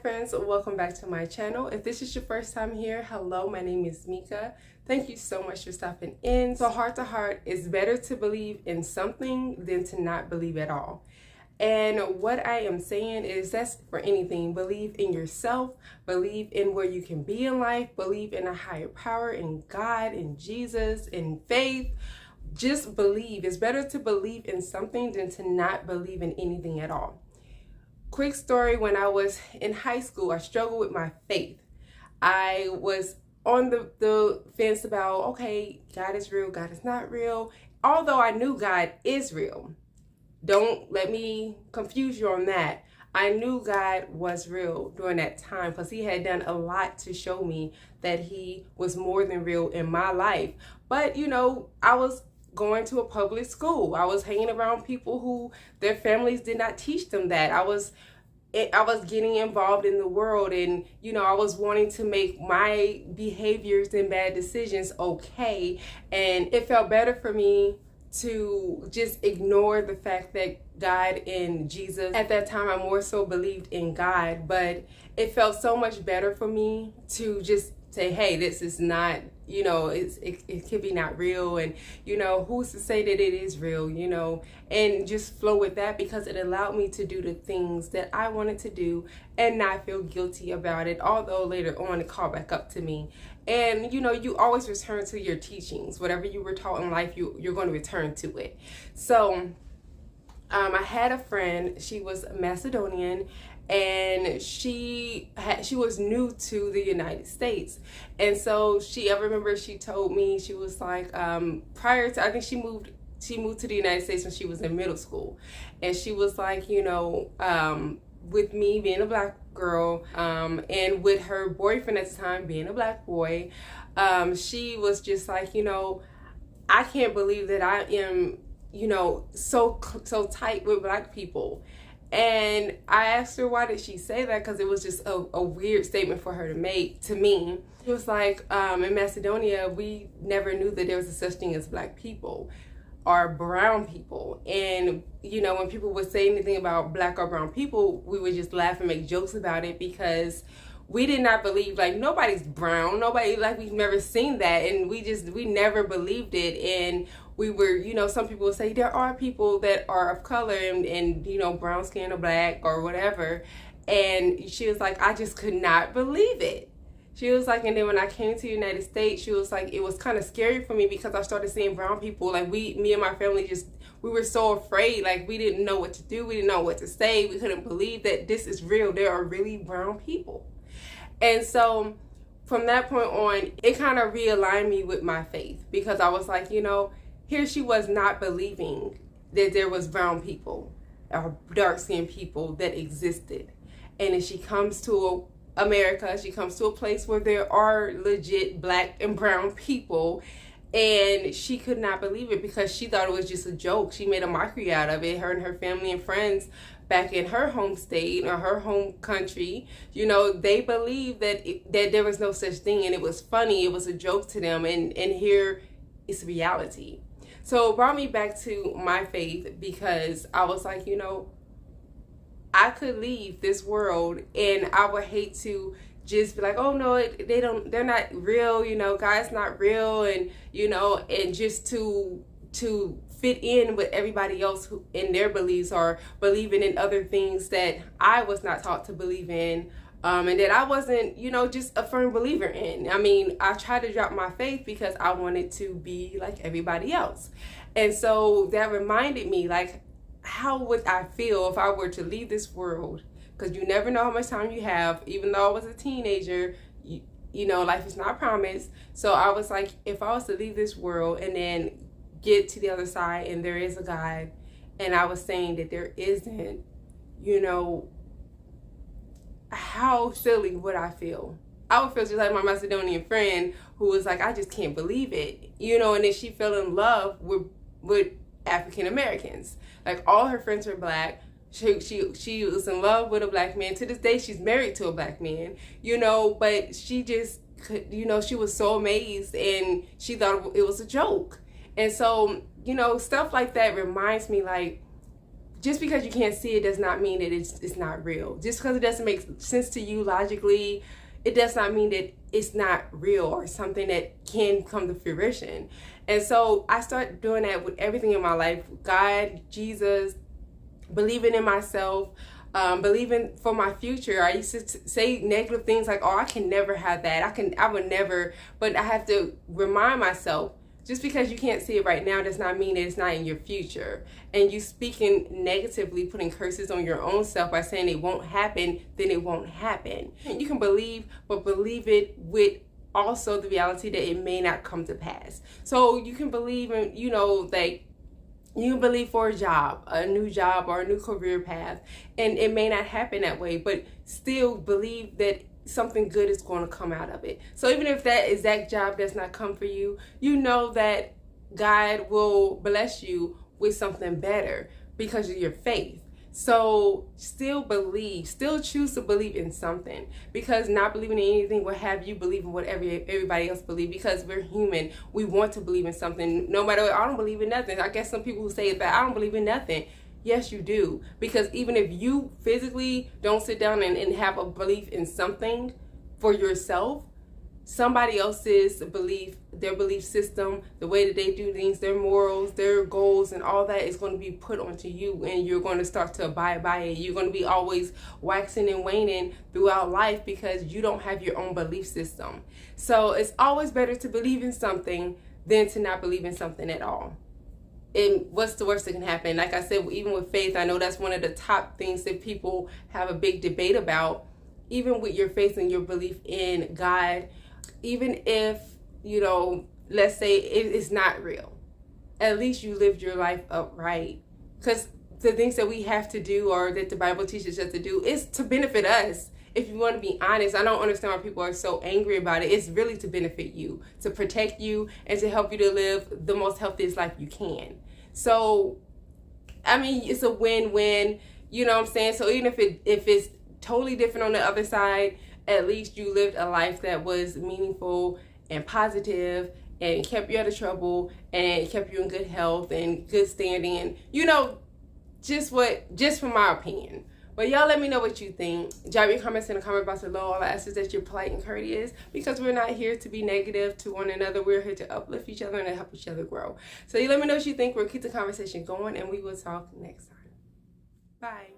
friends, welcome back to my channel. If this is your first time here, hello, my name is Mika. Thank you so much for stopping in. So heart to heart, it's better to believe in something than to not believe at all. And what I am saying is that's for anything. Believe in yourself, believe in where you can be in life, believe in a higher power, in God, in Jesus, in faith. Just believe. It's better to believe in something than to not believe in anything at all. Quick story, when I was in high school, I struggled with my faith. I was on the fence about, okay, God is real, God is not real. Although I knew God is real. Don't let me confuse you on that. I knew God was real during that time because he had done a lot to show me that he was more than real in my life. But, you know, I was going to a public school. I was hanging around people who their families did not teach them that. I was getting involved in the world, and you know, I was wanting to make my behaviors and bad decisions okay, and it felt better for me to just ignore the fact that God and Jesus, at that time I more so believed in God, but it felt so much better for me to just say, hey, this is not, you know, it could be not real, and you know, who's to say that it is real, you know, and just flow with that, because it allowed me to do the things that I wanted to do and not feel guilty about it, although later on it called back up to me. And you know, you always return to your teachings. Whatever you were taught in life, you're going to return to it. So I had a friend, she was Macedonian, and she was new to the United States. And so I remember she told me, she was like, prior to, I think she moved to the United States when she was in middle school. And she was like, you know, with me being a black girl, and with her boyfriend at the time being a black boy, she was just like, you know, I can't believe that I am, you know, so tight with black people. And I asked her, why did she say that? Because it was just a weird statement for her to make to me. It was like, in Macedonia, we never knew that there was a such thing as black people or brown people. And, you know, when people would say anything about black or brown people, we would just laugh and make jokes about it, because we did not believe, like, nobody's brown, nobody, like, we've never seen that, and we never believed it. And we were, you know, some people would say there are people that are of color and you know, brown skin or black or whatever, and she was like, I just could not believe it. She was like, and then when I came to the United States, she was like, it was kind of scary for me, because I started seeing brown people, like, me and my family we were so afraid, like, we didn't know what to do, we didn't know what to say, we couldn't believe that this is real, there are really brown people. And so from that point on, it kind of realigned me with my faith, because I was like, you know, here she was not believing that there was brown people or dark-skinned people that existed. And then she comes to America, she comes to a place where there are legit black and brown people, and she could not believe it, because she thought it was just a joke. She made a mockery out of it. Her and her family and friends back in her home state or her home country, you know, they believed that there was no such thing, and it was funny, it was a joke to them, and here it's reality. So it brought me back to my faith, because I was like, you know, I could leave this world, and I would hate to just be like, oh no, they're not real, you know, God's not real, and you know, and just to fit in with everybody else who in their beliefs, or believing in other things that I was not taught to believe in, and that I wasn't, you know, just a firm believer in. I mean, I tried to drop my faith because I wanted to be like everybody else. And so that reminded me, like, how would I feel if I were to leave this world? Because you never know how much time you have. Even though I was a teenager, you know, life is not promised. So I was like, if I was to leave this world and then get to the other side and there is a God, and I was saying that there isn't, you know, how silly would I feel? I would feel just like my Macedonian friend, who was like, I just can't believe it, you know. And then she fell in love with African Americans. Like, all her friends were black. She was in love with a black man. To this day, she's married to a black man, you know. But she just could, you know, she was so amazed, and she thought it was a joke. And so, you know, stuff like that reminds me, like, just because you can't see it does not mean that it's not real. Just because it doesn't make sense to you logically, it does not mean that it's not real or something that can come to fruition. And so I started doing that with everything in my life. God, Jesus, believing in myself, believing for my future. I used to say negative things like, oh, I can never have that. I would never. But I have to remind myself, just because you can't see it right now does not mean that it's not in your future. And you speaking negatively, putting curses on your own self by saying it won't happen, then it won't happen. You can believe, but believe it with also the reality that it may not come to pass. So you can believe in, you know, like, you can believe for a job, a new job or a new career path, and it may not happen that way, but still believe that something good is going to come out of it. So even if that exact job does not come for you, you know that God will bless you with something better because of your faith. So still believe, still choose to believe in something, because not believing in anything will have you believe in whatever everybody else believes, because we're human. We want to believe in something. No matter what, I don't believe in nothing. I guess some people who say that I don't believe in nothing. Yes, you do. Because even if you physically don't sit down and have a belief in something for yourself, somebody else's belief, their belief system, the way that they do things, their morals, their goals, and all that is going to be put onto you, and you're going to start to abide by it. You're going to be always waxing and waning throughout life because you don't have your own belief system. So it's always better to believe in something than to not believe in something at all. And what's the worst that can happen? Like I said, even with faith, I know that's one of the top things that people have a big debate about. Even with your faith and your belief in God, even if, you know, let's say it's not real, at least you lived your life upright. Because the things that we have to do, or that the Bible teaches us to do, is to benefit us. If you want to be honest, I don't understand why people are so angry about it. It's really to benefit you, to protect you, and to help you to live the most healthiest life you can. So, I mean, it's a win-win, you know what I'm saying? So even if it's totally different on the other side, at least you lived a life that was meaningful and positive and kept you out of trouble and kept you in good health and good standing, and, you know, just from my opinion. But y'all let me know what you think. Drop your comments in the comment box below. All I ask is that you're polite and courteous, because we're not here to be negative to one another. We're here to uplift each other and to help each other grow. So you let me know what you think. We'll keep the conversation going, and we will talk next time. Bye.